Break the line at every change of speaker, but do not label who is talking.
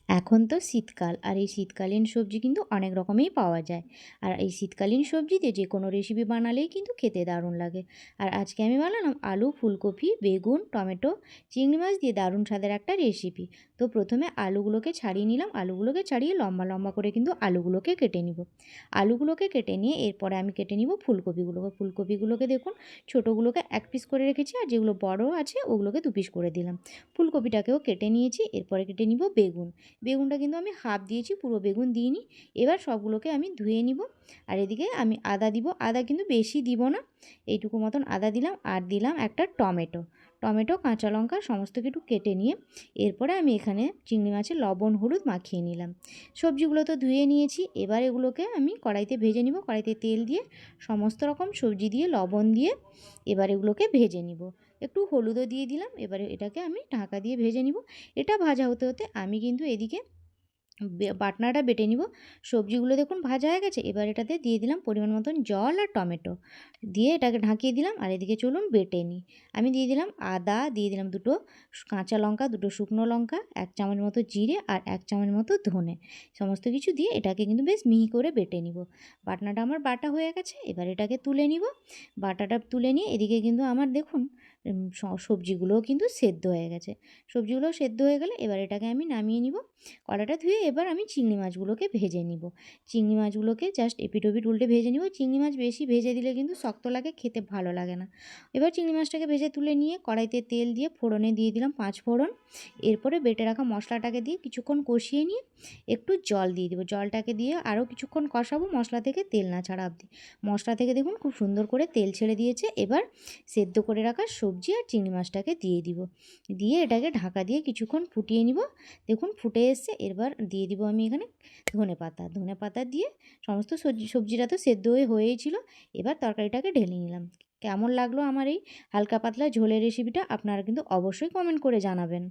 এখন তো শীতকাল, আর এই শীতকালীন সবজি কিন্তু অনেক রকমই পাওয়া যায়। আর এই শীতকালীন সবজিতে যে কোনো রেসিপি বানালেই কিন্তু খেতে দারুণ লাগে। আর আজকে আমি বানালাম আলু, ফুলকপি, বেগুন, টমেটো, চিংড়ি মাছ দিয়ে দারুণ স্বাদের একটা রেসিপি। তো প্রথমে আলুগুলোকে ছাড়িয়ে নিলাম। আলুগুলোকে ছাড়িয়ে লম্বা লম্বা করে কিন্তু আলুগুলোকে কেটে নিব। আলুগুলোকে কেটে নিয়ে এরপরে আমি কেটে নিব ফুলকপিগুলোকে। ফুলকপিগুলোকে দেখুন, ছোটোগুলোকে এক পিস করে রেখেছি, আর যেগুলো বড় আছে ওগুলোকে দু পিস করে দিলাম। ফুলকপিটাকেও কেটে নিয়েছি। এরপরে কেটে নিব বেগুন। বেগুনটা কিন্তু আমি হাফ দিয়েছি, পুরো বেগুন দিইনি। এবার সবগুলোকে আমি ধুয়ে নিব। আর এদিকে আমি আদা দিব। আদা কিন্তু বেশি দিব না, এইটুকু মতন আদা দিলাম। আর দিলাম একটা টমেটো। টমেটো, কাঁচা লঙ্কা সমস্ত কিছু কেটে নিয়ে এরপরে আমি এখানে চিংড়ি মাছের লবণ হলুদ মাখিয়ে নিলাম। সবজিগুলো তো ধুয়ে নিয়েছি। এবার এগুলোকে আমি কড়াইতে ভেজে নিব। কড়াইতে তেল দিয়ে সমস্ত রকম সবজি দিয়ে লবণ দিয়ে এবার এগুলোকে ভেজে নিব। একটু হলুদও দিয়ে দিলাম। এবারে এটাকে আমি ঢাকা দিয়ে ভেজে নিব। এটা ভাজা হতে হতে আমি কিন্তু এদিকে বাটনাটা বেটে নিব। সবজিগুলো দেখুন ভাজা হয়ে গেছে। এবার এটাতে দিয়ে দিলাম পরিমাণ মতন জল আর টমেটো দিয়ে এটাকে ঢাকিয়ে দিলাম। আর এদিকে চলুন বেটে নিই। আমি দিয়ে দিলাম আদা, দিয়ে দিলাম দুটো কাঁচা লঙ্কা, দুটো শুকনো লঙ্কা, 1 চামচ মতো জিরে আর 1 চামচ মতো ধনে, সমস্ত কিছু দিয়ে এটাকে কিন্তু বেশ মিহি করে বেটে নিব। বাটনাটা আমার বাটা হয়ে গেছে। এবার এটাকে তুলে নিব। বাটাটা তুলে নিয়ে এদিকে কিন্তু আমার দেখুন সবজিগুলোও কিন্তু সেদ্ধ হয়ে গেছে। সবজিগুলো সেদ্ধ হয়ে গেলে এবার এটাকে আমি নামিয়ে নিব। কড়াটা ধুয়ে এবার আমি চিংড়ি মাছগুলোকে ভেজে নিব। চিংড়ি মাছগুলোকে জাস্ট এপিট ওপিট উল্টে ভেজে নিব। চিংড়ি মাছ বেশি ভেজে দিলে কিন্তু শক্ত লাগে, খেতে ভালো লাগে না। এবার চিংড়ি মাছটাকে ভেজে তুলে নিয়ে কড়াইতে তেল দিয়ে ফোড়নে দিয়ে দিলাম 5 ফোড়ন। এরপরে বেটে রাখা মশলাটাকে দিয়ে কিছুক্ষণ কষিয়ে নিয়ে একটু জল দিয়ে দেবো। জলটাকে দিয়ে আরও কিছুক্ষণ কষাবো, মশলা থেকে তেল না ছাড়া অবধি। মশলা থেকে দেখুন খুব সুন্দর করে তেল ছেড়ে দিয়েছে। এবার সেদ্ধ করে রাখা সবজি আর চিংড়ি মাছটাকে দিয়ে দিব। দিয়ে এটাকে ঢাকা দিয়ে কিছুক্ষণ ফুটিয়ে নিব। দেখুন ফুটে এসছে। এবার দিয়ে দিব আমি এখানে ধনেপাতা। ধনেপাতা দিয়ে সমস্ত সবজিটা তো সেদ্ধ হয়েই ছিল। এবার তরকারিটাকে ঢেলে নিলাম। কেমন লাগলো আমার এই হালকা পাতলা ঝোলের রেসিপিটা আপনারা কিন্তু অবশ্যই কমেন্ট করে জানাবেন।